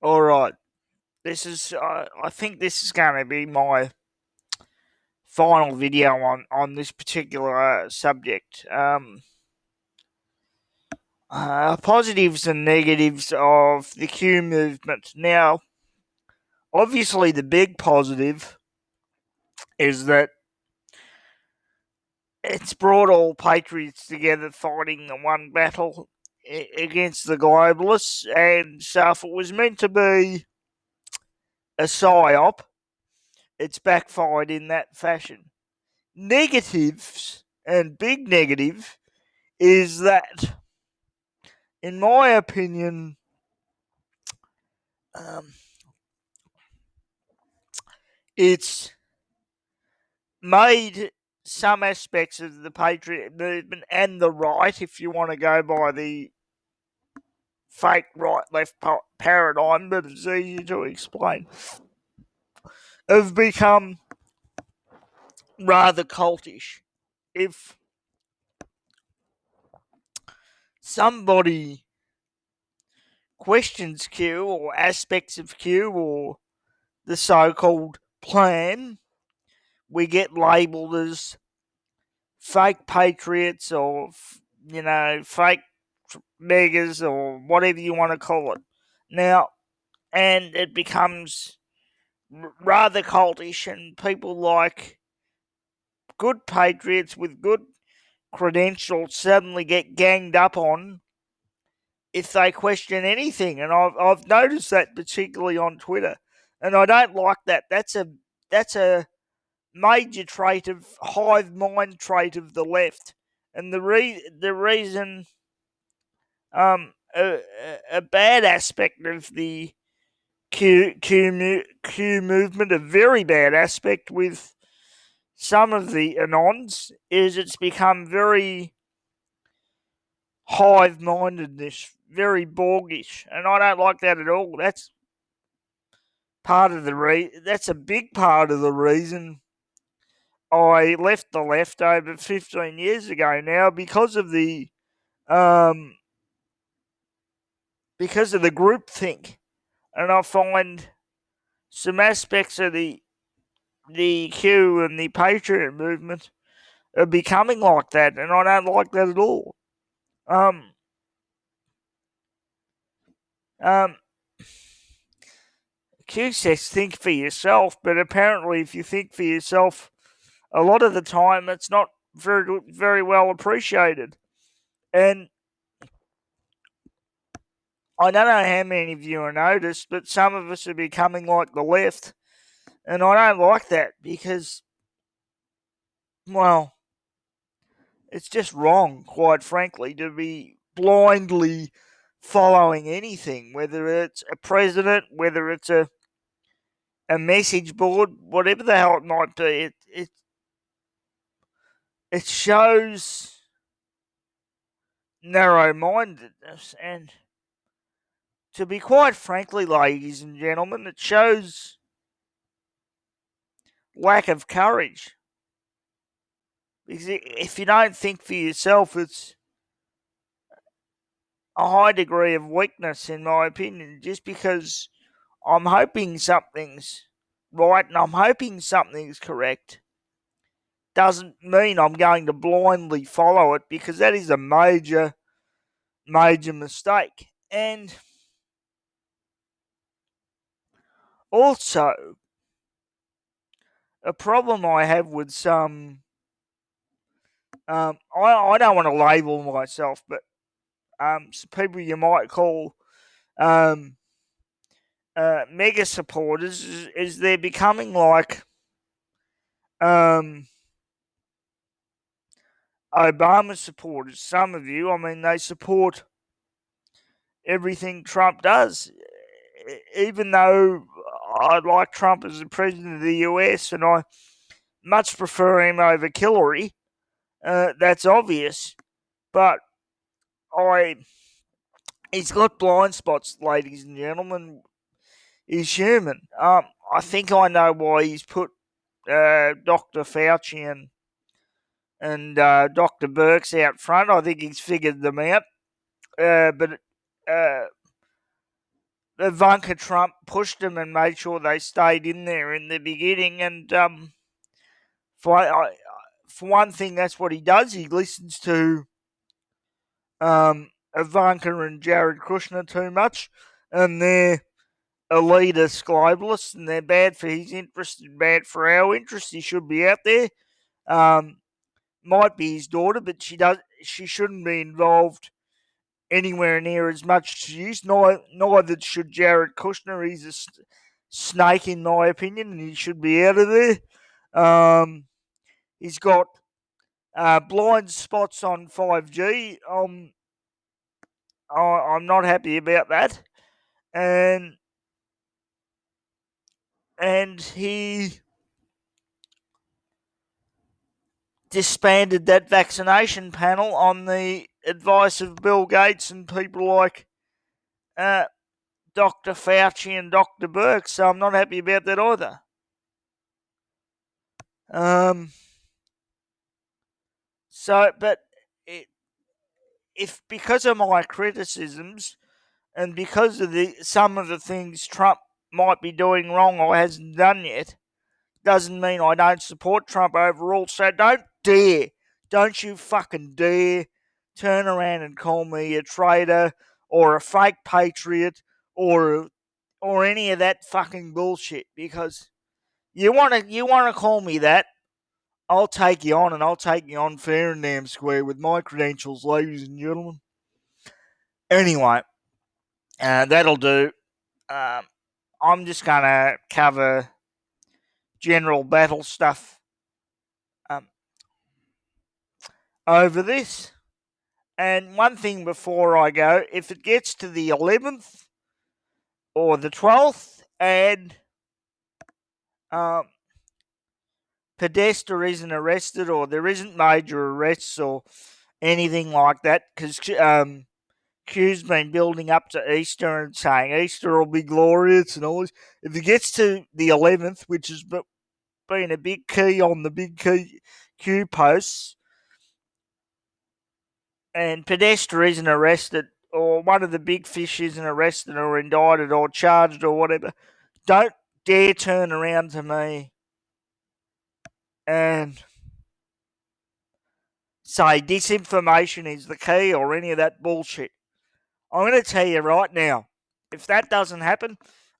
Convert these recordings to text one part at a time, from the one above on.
All right. This is. I think this is going to be my final video on this particular subject. Positives and negatives of the Q movement. Now, obviously, the big positive is that it's brought all patriots together fighting the one battle against the globalists, and so if it was meant to be a psyop, it's backfired in that fashion. Negatives, and big negative, is that, in my opinion, um, it's made some aspects of the patriot movement and the right, if you want to go by the fake right left paradigm, but it's easy to explain, have become rather cultish. If somebody questions Q or aspects of Q or the so called plan, we get labelled as fake patriots or, fake megas or whatever you want to call it. Now, and it becomes rather cultish, and people like good patriots with good credentials suddenly get ganged up on if they question anything. And I've noticed that particularly on Twitter, and I don't like that. That's a major trait of hive mind trait of the left, and the reason a bad aspect of the Q movement, a very bad aspect with some of the anons, is it's become very hive mindedness, very Borgish, and I don't like that at all. That's a big part of the reason I left the left over 15 years ago now, um because of the groupthink, and I find some aspects of the Q and the Patriot movement are becoming like that, and I don't like that at all. Um, um, Q says think for yourself, but apparently, if you think for yourself, a lot of the time it's not very well appreciated. And I don't know how many of you are noticed, but some of us are becoming like the left, and I don't like that because, well, it's just wrong, quite frankly, to be blindly following anything, whether it's a president, whether it's a message board, whatever the hell it might be. It shows narrow mindedness, and to be quite frankly, ladies and gentlemen, it shows lack of courage. Because if you don't think for yourself, it's a high degree of weakness, in my opinion, just because I'm hoping something's right and I'm hoping something's correct doesn't mean I'm going to blindly follow it, because that is a major mistake. And also, a problem I have with some, I don't want to label myself, but some people you might call um, mega supporters is they're becoming like um, Obama supporters. Some of you, I mean, they support everything Trump does, even though I like Trump as the president of the US and I much prefer him over Hillary. That's obvious, but I he's got blind spots, ladies and gentlemen. He's human. I think I know why he's put Dr. Fauci and Dr. Burks out front. I think he's figured them out. But uh, Ivanka Trump pushed them and made sure they stayed in there in the beginning. And for for one thing, that's what he does. He listens to Ivanka and Jared Kushner too much, and they're elitist globalists, and they're bad for his interest and bad for our interest. He should be out there. Um, might be his daughter, but she shouldn't be involved anywhere near as much as she is. Neither should Jared Kushner. He's a snake, in my opinion, and he should be out of there. He's got blind spots on 5G. I'm not happy about that, and he disbanded that vaccination panel on the advice of Bill Gates and people like uh, Dr. Fauci and Dr. Burke. So I'm not happy about that either. But it, if because of my criticisms and because of some of the things Trump might be doing wrong or hasn't done yet, doesn't mean I don't support Trump overall. So don't you fucking dare turn around and call me a traitor or a fake patriot or any of that fucking bullshit, because you wanna call me that. I'll take you on, and I'll take you on fair and damn square with my credentials, ladies and gentlemen. Anyway, that'll do. Um, I'm just gonna cover general battle stuff um, over this. And one thing before I go, if it gets to the 11th or the 12th and um, Podesta isn't arrested or there isn't major arrests or anything like that, because Q's been building up to Easter and saying Easter will be glorious and all this. If it gets to the 11th, which has been a big key on the big key Q posts, and Podesta isn't arrested, or one of the big fish isn't arrested or indicted or charged or whatever, don't dare turn around to me and say disinformation is the key or any of that bullshit. I'm going to tell you right now, if that doesn't happen,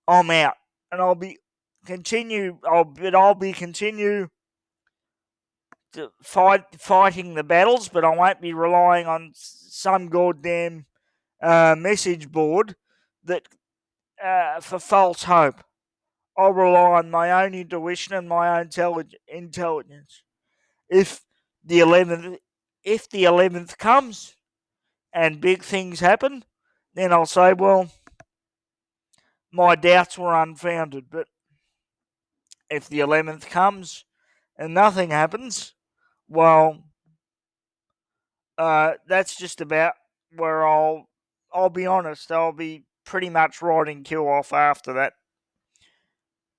I'm out, and I'll be continue. I'll be continue to fighting the battles, but I won't be relying on some goddamn message board that for false hope. I'll rely on my own intuition and my own intelligence. If the 11th, if the 11th comes and big things happen, then I'll say, well, my doubts were unfounded. But if the 11th comes and nothing happens, well, that's just about where I'll be honest. I'll be pretty much writing Q off after that,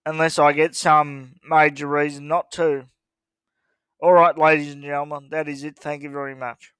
unless I get some major reason not to. All right, ladies and gentlemen, that is it. Thank you very much.